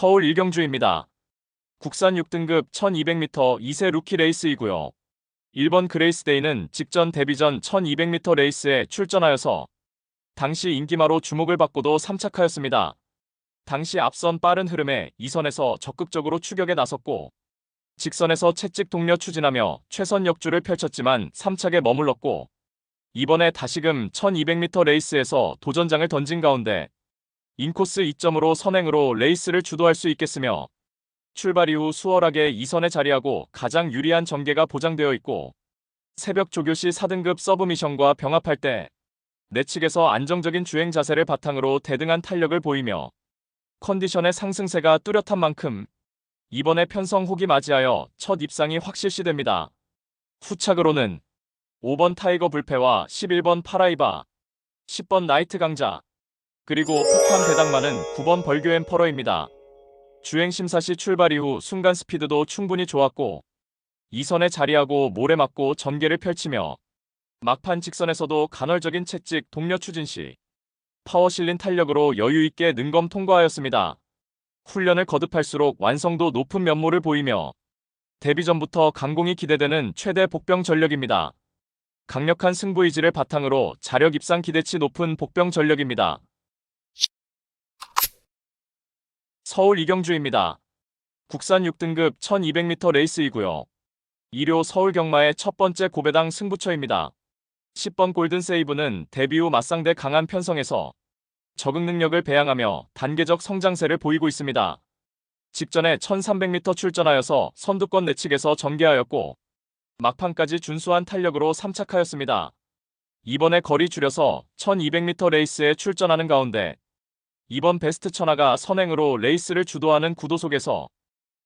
서울 일경주입니다. 국산 6등급 1200m 2세 루키 레이스이고요. 1번 그레이스데이는 직전 데뷔전 1200m 레이스에 출전하여서 당시 인기마로 주목을 받고도 3착하였습니다. 당시 앞선 빠른 흐름에 2선에서 적극적으로 추격에 나섰고 직선에서 채찍 동료 추진하며 최선 역주를 펼쳤지만 3착에 머물렀고 이번에 다시금 1200m 레이스에서 도전장을 던진 가운데 인코스 2점으로 선행으로 레이스를 주도할 수 있겠으며 출발 이후 수월하게 2선에 자리하고 가장 유리한 전개가 보장되어 있고 새벽 조교 시 4등급 서브미션과 병합할 때 내측에서 안정적인 주행 자세를 바탕으로 대등한 탄력을 보이며 컨디션의 상승세가 뚜렷한 만큼 이번에 편성 호기 맞이하여 첫 입상이 확실시됩니다. 후착으로는 5번 타이거 불패와 11번 파라이바, 10번 나이트 강자, 그리고 폭탄 배당만은 9번 벌교 엠퍼러입니다. 주행 심사 시 출발 이후 순간 스피드도 충분히 좋았고 2선에 자리하고 모래 맞고 전개를 펼치며 막판 직선에서도 간헐적인 채찍 동료 추진 시 파워 실린 탄력으로 여유있게 능검 통과하였습니다. 훈련을 거듭할수록 완성도 높은 면모를 보이며 데뷔 전부터 강공이 기대되는 최대 복병 전력입니다. 강력한 승부 의지를 바탕으로 자력 입상 기대치 높은 복병 전력입니다. 서울 이경주입니다. 국산 6등급 1200m 레이스이고요. 2료 서울 경마의 첫 번째 고배당 승부처입니다. 10번 골든 세이브는 데뷔 후 맞상대 강한 편성에서 적응 능력을 배양하며 단계적 성장세를 보이고 있습니다. 직전에 1300m 출전하여서 선두권 내측에서 전개하였고 막판까지 준수한 탄력으로 3착하였습니다. 이번에 거리 줄여서 1200m 레이스에 출전하는 가운데 이번 베스트 천하가 선행으로 레이스를 주도하는 구도 속에서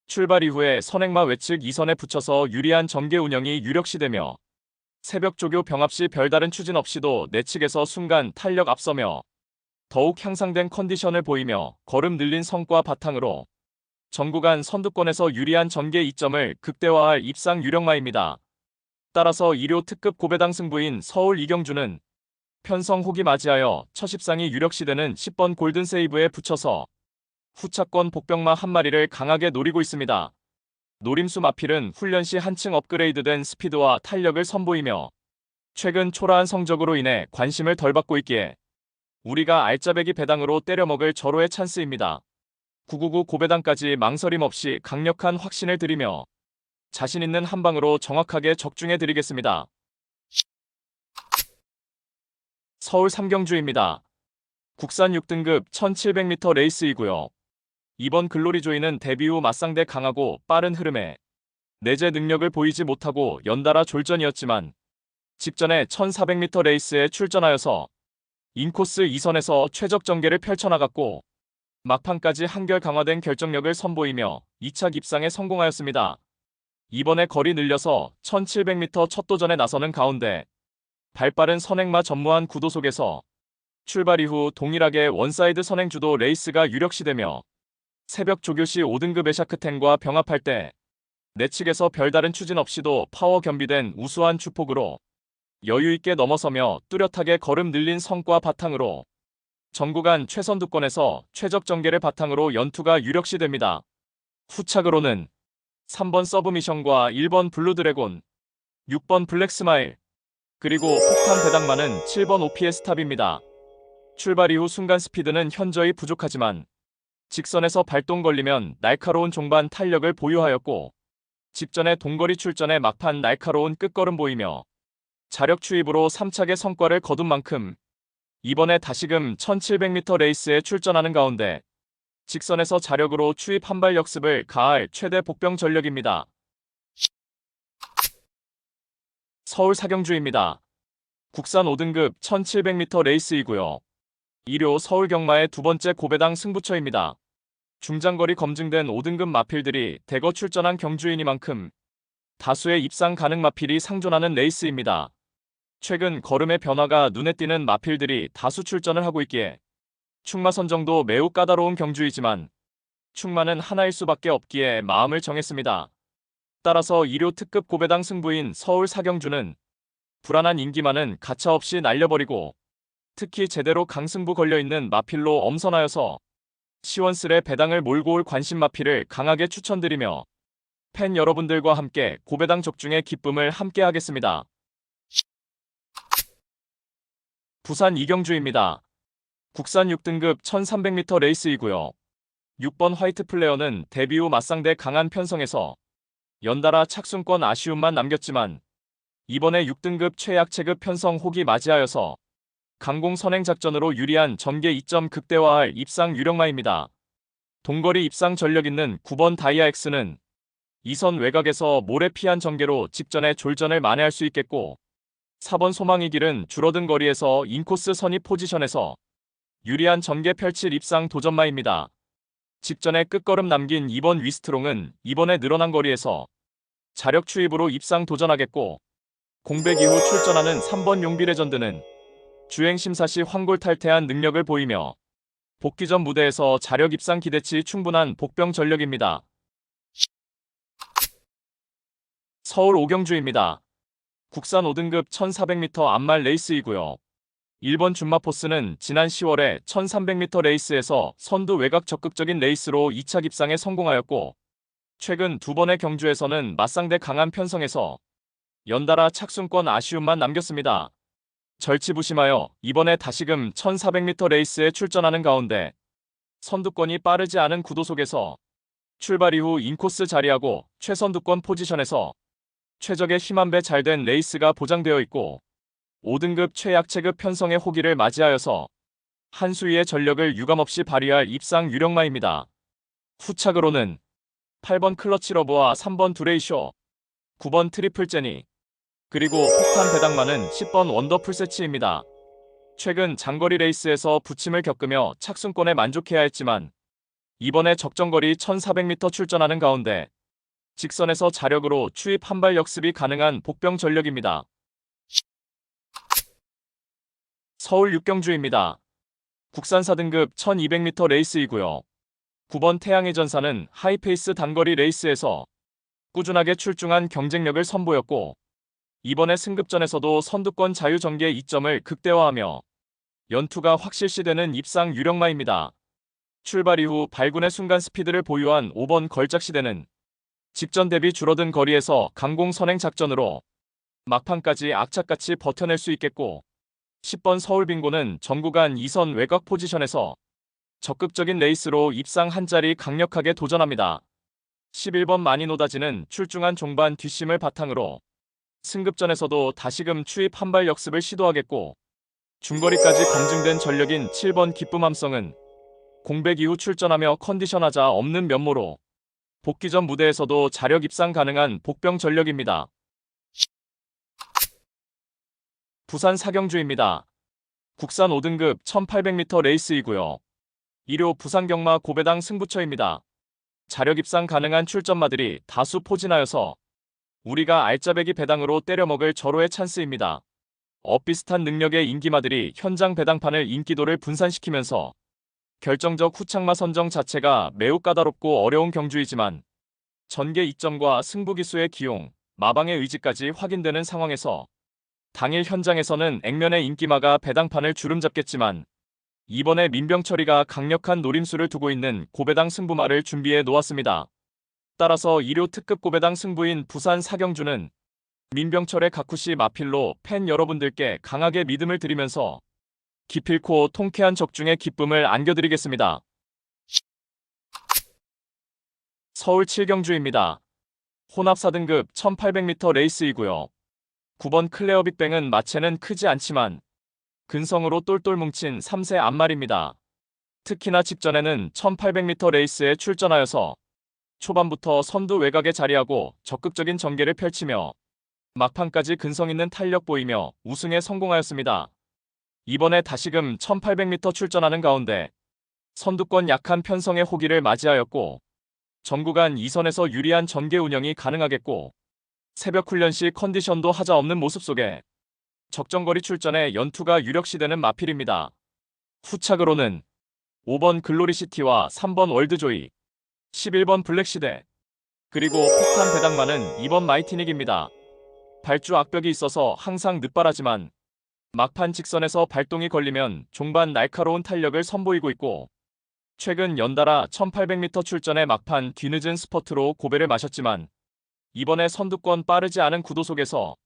출발 이후에 선행마 외측 2선에 붙여서 유리한 전개 운영이 유력시되며 새벽 조교 병합 시 별다른 추진 없이도 내측에서 순간 탄력 앞서며 더욱 향상된 컨디션을 보이며 걸음 늘린 성과 바탕으로 전구간 선두권에서 유리한 전개 이점을 극대화할 입상 유력마입니다. 따라서 2료 특급 고배당 승부인 서울 이경주는 편성 호기 맞이하여 첫 입상이 유력시되는 10번 골든 세이브에 붙여서 후차권 복병마 한 마리를 강하게 노리고 있습니다. 노림수 마필은 훈련 시 한층 업그레이드된 스피드와 탄력을 선보이며 최근 초라한 성적으로 인해 관심을 덜 받고 있기에 우리가 알짜배기 배당으로 때려먹을 절호의 찬스입니다. 999 고배당까지 망설임 없이 강력한 확신을 드리며 자신 있는 한방으로 정확하게 적중해 드리겠습니다. 서울 삼경주입니다. 국산 6등급 1700m 레이스이고요. 이번 글로리조이는 데뷔 후 맞상대 강하고 빠른 흐름에 내재 능력을 보이지 못하고 연달아 졸전이었지만 직전에 1400m 레이스에 출전하여서 인코스 2선에서 최적 전개를 펼쳐나갔고 막판까지 한결 강화된 결정력을 선보이며 2착 입상에 성공하였습니다. 이번에 거리 늘려서 1700m 첫 도전에 나서는 가운데 발빠른 선행마 전무한 구도 속에서 출발 이후 동일하게 원사이드 선행 주도 레이스가 유력시되며 새벽 조교 시 5등급 에샤크텐과 병합할 때 내측에서 별다른 추진 없이도 파워 겸비된 우수한 주폭으로 여유있게 넘어서며 뚜렷하게 걸음 늘린 성과 바탕으로 전구간 최선두권에서 최적 전개를 바탕으로 연투가 유력시됩니다. 후착으로는 3번 서브미션과 1번 블루드래곤, 6번 블랙스마일, 그리고 폭탄 배당만은 7번 OPS 탑입니다. 출발 이후 순간 스피드는 현저히 부족하지만 직선에서 발동 걸리면 날카로운 종반 탄력을 보유하였고 직전에 동거리 출전에 막판 날카로운 끝걸음 보이며 자력 추입으로 3착의 성과를 거둔 만큼 이번에 다시금 1700m 레이스에 출전하는 가운데 직선에서 자력으로 추입 한발 역습을 가할 최대 복병 전력입니다. 서울 사경주입니다. 국산 5등급 1700m 레이스이고요. 2료 서울 경마의 두 번째 고배당 승부처입니다. 중장거리 검증된 5등급 마필들이 대거 출전한 경주이니만큼 다수의 입상 가능 마필이 상존하는 레이스입니다. 최근 걸음의 변화가 눈에 띄는 마필들이 다수 출전을 하고 있기에 충마 선정도 매우 까다로운 경주이지만 충마는 하나일 수밖에 없기에 마음을 정했습니다. 따라서 2료 특급 고배당 승부인 서울 사경주는 불안한 인기만은 가차없이 날려버리고 특히 제대로 강승부 걸려있는 마필로 엄선하여서 시원스레 배당을 몰고 올 관심 마피를 강하게 추천드리며 팬 여러분들과 함께 고배당 적중의 기쁨을 함께 하겠습니다. 부산 이경주입니다. 국산 6등급 1300m 레이스이고요. 6번 화이트 플레어는 데뷔 후 맞상대 강한 편성에서 연달아 착순권 아쉬움만 남겼지만 이번에 6등급 최약 체급 편성 혹이 맞이하여서 강공 선행 작전으로 유리한 전개 2점 극대화할 입상 유력마입니다. 동거리 입상 전력 있는 9번 다이아엑스는 2선 외곽에서 모래 피한 전개로 직전에 졸전을 만회할 수 있겠고 4번 소망이 길은 줄어든 거리에서 인코스 선입 포지션에서 유리한 전개 펼칠 입상 도전마입니다. 직전에 끝걸음 남긴 2번 위스트롱은 이번에 늘어난 거리에서 자력 추입으로 입상 도전하겠고 공백 이후 출전하는 3번 용비레전드는 주행 심사 시 황골 탈퇴한 능력을 보이며 복귀 전 무대에서 자력 입상 기대치 충분한 복병 전력입니다. 서울 오경주입니다. 국산 5등급 1400m 암말 레이스이고요. 1번 준마포스는 지난 10월에 1300m 레이스에서 선두 외곽 적극적인 레이스로 2차 입상에 성공하였고 최근 2번의 경주에서는 맞상대 강한 편성에서 연달아 착순권 아쉬움만 남겼습니다. 절치부심하여 이번에 다시금 1400m 레이스에 출전하는 가운데 선두권이 빠르지 않은 구도 속에서 출발 이후 인코스 자리하고 최선두권 포지션에서 최적의 힘 한 배 잘된 레이스가 보장되어 있고 5등급 최약 체급 편성의 호기를 맞이하여서 한 수위의 전력을 유감없이 발휘할 입상 유력마입니다. 후착으로는 8번 클러치러브와 3번 두레이쇼, 9번 트리플 제니, 그리고 폭탄 배당만은 10번 원더풀 세치입니다. 최근 장거리 레이스에서 부침을 겪으며 착순권에 만족해야 했지만 이번에 적정거리 1400m 출전하는 가운데 직선에서 자력으로 추입 한발 역습이 가능한 복병 전력입니다. 서울 육경주입니다. 국산 4등급 1200m 레이스이고요. 9번 태양의 전사는 하이페이스 단거리 레이스에서 꾸준하게 출중한 경쟁력을 선보였고 이번에 승급전에서도 선두권 자유전개 2점을 극대화하며 연투가 확실시되는 입상 유력마입니다. 출발 이후 발군의 순간 스피드를 보유한 5번 걸작시대는 직전 대비 줄어든 거리에서 강공 선행 작전으로 막판까지 악착같이 버텨낼 수 있겠고 10번 서울빙고는 전구간 2선 외곽 포지션에서 적극적인 레이스로 입상 한 자리 강력하게 도전합니다. 11번 마니노다지는 출중한 종반 뒷심을 바탕으로 승급전에서도 다시금 추입 한발 역습을 시도하겠고 중거리까지 검증된 전력인 7번 기쁨함성은 공백 이후 출전하며 컨디션하자 없는 면모로 복귀 전 무대에서도 자력 입상 가능한 복병 전력입니다. 부산 사경주입니다. 국산 5등급 1800m 레이스이고요. 1호 부산경마 고배당 승부처입니다. 자력 입상 가능한 출전마들이 다수 포진하여서 우리가 알짜배기 배당으로 때려먹을 절호의 찬스입니다. 엇비슷한 능력의 인기마들이 현장 배당판을 인기도를 분산시키면서 결정적 후착마 선정 자체가 매우 까다롭고 어려운 경주이지만 전개 2점과 승부기수의 기용, 마방의 의지까지 확인되는 상황에서 당일 현장에서는 액면의 인기마가 배당판을 주름잡겠지만 이번에 민병철이가 강력한 노림수를 두고 있는 고배당 승부마를 준비해 놓았습니다. 따라서 2료 특급 고배당 승부인 부산 사경주는 민병철의 가쿠시 마필로 팬 여러분들께 강하게 믿음을 드리면서 기필코 통쾌한 적중의 기쁨을 안겨드리겠습니다. 서울 7경주입니다. 혼합 4등급 1800m 레이스이고요. 9번 클레어 빅뱅은 마체는 크지 않지만 근성으로 똘똘 뭉친 3세 앞말입니다. 특히나 직전에는 1800m 레이스에 출전하여서 초반부터 선두 외곽에 자리하고 적극적인 전개를 펼치며 막판까지 근성 있는 탄력 보이며 우승에 성공하였습니다. 이번에 다시금 1800m 출전하는 가운데 선두권 약한 편성의 호기를 맞이하였고 전구간 2선에서 유리한 전개 운영이 가능하겠고 새벽 훈련 시 컨디션도 하자없는 모습 속에 적정거리 출전에 연투가 유력시되는 마필입니다. 후착으로는 5번 글로리시티와 3번 월드조이, 11번 블랙시대, 그리고 폭탄 배당만은 2번 마이티닉입니다. 발주 악벽이 있어서 항상 늦바라지만 막판 직선에서 발동이 걸리면 종반 날카로운 탄력을 선보이고 있고 최근 연달아 1800m 출전의 막판 뒤늦은 스퍼트로 고배를 마셨지만 이번에 선두권 빠르지 않은 구도 속에서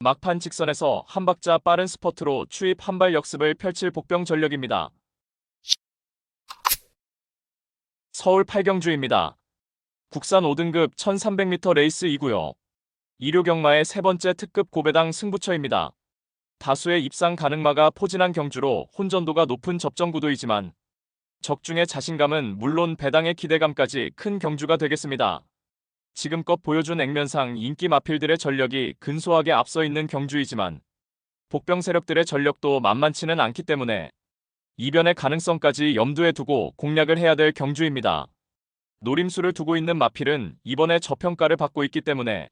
막판 직선에서 한 박자 빠른 스퍼트로 추입 한발 역습을 펼칠 복병 전력입니다. 서울 8경주입니다. 국산 5등급 1300m 레이스이고요. 2류 경마의 세 번째 특급 고배당 승부처입니다. 다수의 입상 가능마가 포진한 경주로 혼전도가 높은 접전 구도이지만 적중의 자신감은 물론 배당의 기대감까지 큰 경주가 되겠습니다. 지금껏 보여준 액면상 인기 마필들의 전력이 근소하게 앞서 있는 경주이지만 복병 세력들의 전력도 만만치는 않기 때문에 이변의 가능성까지 염두에 두고 공략을 해야 될 경주입니다. 노림수를 두고 있는 마필은 이번에 저평가를 받고 있기 때문에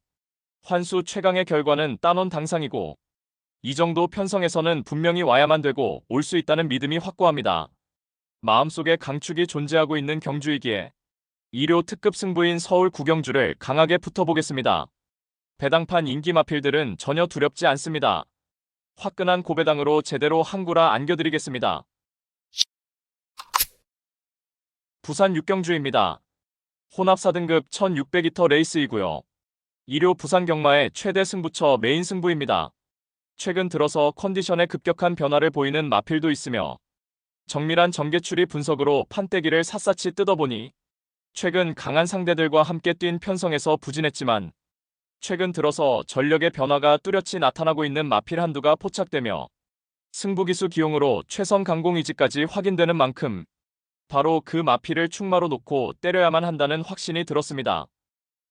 환수 최강의 결과는 따놓은 당상이고 이 정도 편성에서는 분명히 와야만 되고 올 수 있다는 믿음이 확고합니다. 마음속에 강축이 존재하고 있는 경주이기에 2료 특급 승부인 서울 구경주를 강하게 붙어보겠습니다. 배당판 인기 마필들은 전혀 두렵지 않습니다. 화끈한 고배당으로 제대로 한구라 안겨드리겠습니다. 부산 6경주입니다. 혼합 4등급 1600m 레이스이고요. 2료 부산 경마의 최대 승부처 메인 승부입니다. 최근 들어서 컨디션에 급격한 변화를 보이는 마필도 있으며 정밀한 전개추리 분석으로 판때기를 샅샅이 뜯어보니 최근 강한 상대들과 함께 뛴 편성에서 부진했지만 최근 들어서 전력의 변화가 뚜렷이 나타나고 있는 마필 한두가 포착되며 승부기수 기용으로 최선 강공 의지까지 확인되는 만큼 바로 그 마필을 충마로 놓고 때려야만 한다는 확신이 들었습니다.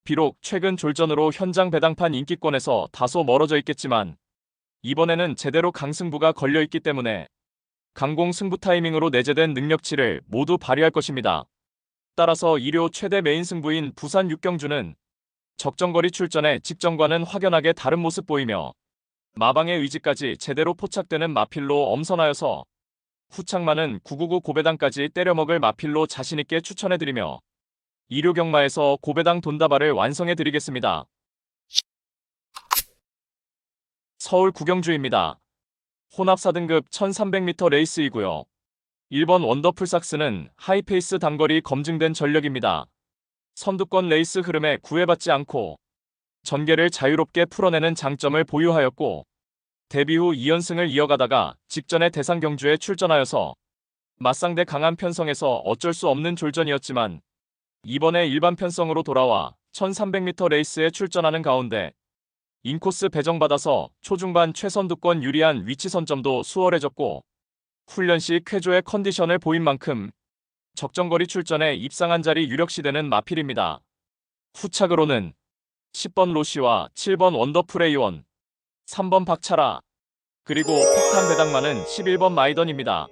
비록 최근 졸전으로 현장 배당판 인기권에서 다소 멀어져 있겠지만 이번에는 제대로 강승부가 걸려있기 때문에 강공 승부 타이밍으로 내재된 능력치를 모두 발휘할 것입니다. 따라서 2료 최대 메인 승부인 부산 6경주는 적정거리 출전에 직전과는 확연하게 다른 모습 보이며 마방의 의지까지 제대로 포착되는 마필로 엄선하여서 후창마는 999 고배당까지 때려먹을 마필로 자신있게 추천해드리며 2료 경마에서 고배당 돈다발을 완성해드리겠습니다. 서울 구경주입니다. 혼합 4등급 1300m 레이스이고요. 1번 원더풀삭스는 하이페이스 단거리 검증된 전력입니다. 선두권 레이스 흐름에 구애받지 않고 전개를 자유롭게 풀어내는 장점을 보유하였고 데뷔 후 2연승을 이어가다가 직전의 대상 경주에 출전하여서 맞상대 강한 편성에서 어쩔 수 없는 졸전이었지만 이번에 일반 편성으로 돌아와 1300m 레이스에 출전하는 가운데 인코스 배정받아서 초중반 최선두권 유리한 위치 선점도 수월해졌고 훈련 시 쾌조의 컨디션을 보인 만큼 적정거리 출전에 입상한 자리 유력시되는 마필입니다. 후착으로는 10번 로시와 7번 원더프레이원, 3번 박차라, 그리고 폭탄 배당만은 11번 마이던입니다.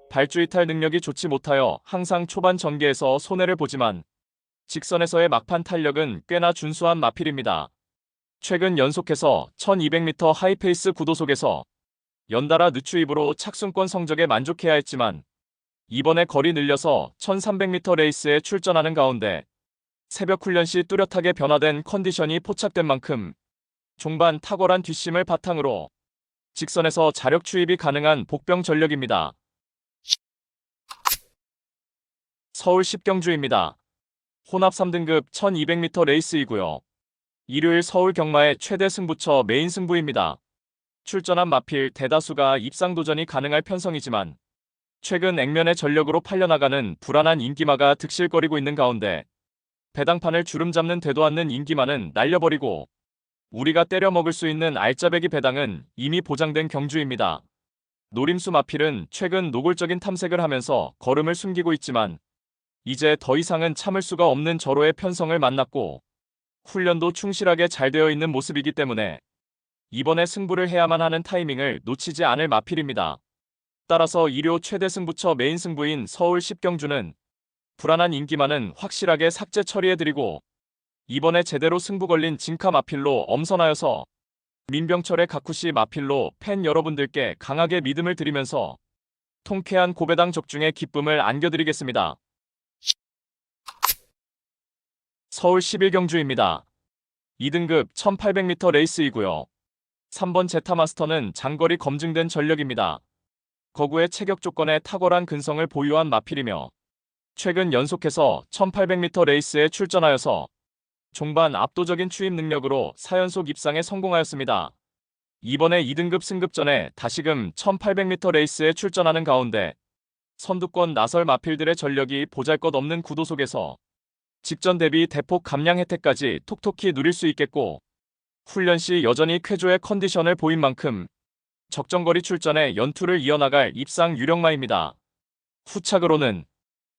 발주 이탈 능력이 좋지 못하여 항상 초반 전개에서 손해를 보지만 직선에서의 막판 탄력은 꽤나 준수한 마필입니다. 최근 연속해서 1200m 하이페이스 구도 속에서 연달아 늦추입으로 착순권 성적에 만족해야 했지만 이번에 거리 늘려서 1300m 레이스에 출전하는 가운데 새벽 훈련 시 뚜렷하게 변화된 컨디션이 포착된 만큼 종반 탁월한 뒷심을 바탕으로 직선에서 자력 추입이 가능한 복병 전력입니다. 서울 10경주입니다. 혼합 3등급 1200m 레이스이고요. 일요일 서울 경마의 최대 승부처 메인 승부입니다. 출전한 마필 대다수가 입상 도전이 가능할 편성이지만 최근 액면의 전력으로 팔려나가는 불안한 인기마가 득실거리고 있는 가운데 배당판을 주름 잡는 되도 않는 인기마는 날려버리고 우리가 때려 먹을 수 있는 알짜배기 배당은 이미 보장된 경주입니다. 노림수 마필은 최근 노골적인 탐색을 하면서 걸음을 숨기고 있지만 이제 더 이상은 참을 수가 없는 절호의 편성을 만났고 훈련도 충실하게 잘 되어 있는 모습이기 때문에 이번에 승부를 해야만 하는 타이밍을 놓치지 않을 마필입니다. 따라서 2료 최대 승부처 메인 승부인 서울 10경주는 불안한 인기만은 확실하게 삭제 처리해드리고 이번에 제대로 승부 걸린 진카 마필로 엄선하여서 민병철의 가쿠시 마필로 팬 여러분들께 강하게 믿음을 드리면서 통쾌한 고배당 적중의 기쁨을 안겨드리겠습니다. 서울 11경주입니다. 2등급 1800m 레이스이고요. 3번 제타마스터는 장거리 검증된 전력입니다. 거구의 체격 조건에 탁월한 근성을 보유한 마필이며 최근 연속해서 1800m 레이스에 출전하여서 종반 압도적인 추임 능력으로 4연속 입상에 성공하였습니다. 이번에 2등급 승급 전에 다시금 1800m 레이스에 출전하는 가운데 선두권 나설 마필들의 전력이 보잘것없는 구도 속에서 직전 대비 대폭 감량 혜택까지 톡톡히 누릴 수 있겠고 훈련 시 여전히 쾌조의 컨디션을 보인 만큼 적정거리 출전에 연투를 이어나갈 입상 유력마입니다. 후착으로는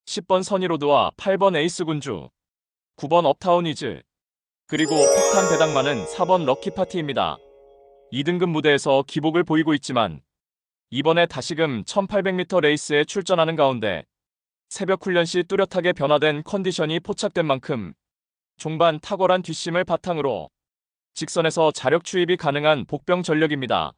10번 선의로드와 8번 에이스 군주, 9번 업타운 위즈, 그리고 폭탄 배당만은 4번 럭키파티입니다. 2등급 무대에서 기복을 보이고 있지만 이번에 다시금 1800m 레이스에 출전하는 가운데 새벽 훈련 시 뚜렷하게 변화된 컨디션이 포착된 만큼 종반 탁월한 뒷심을 바탕으로 직선에서 자력 추입이 가능한 복병 전력입니다.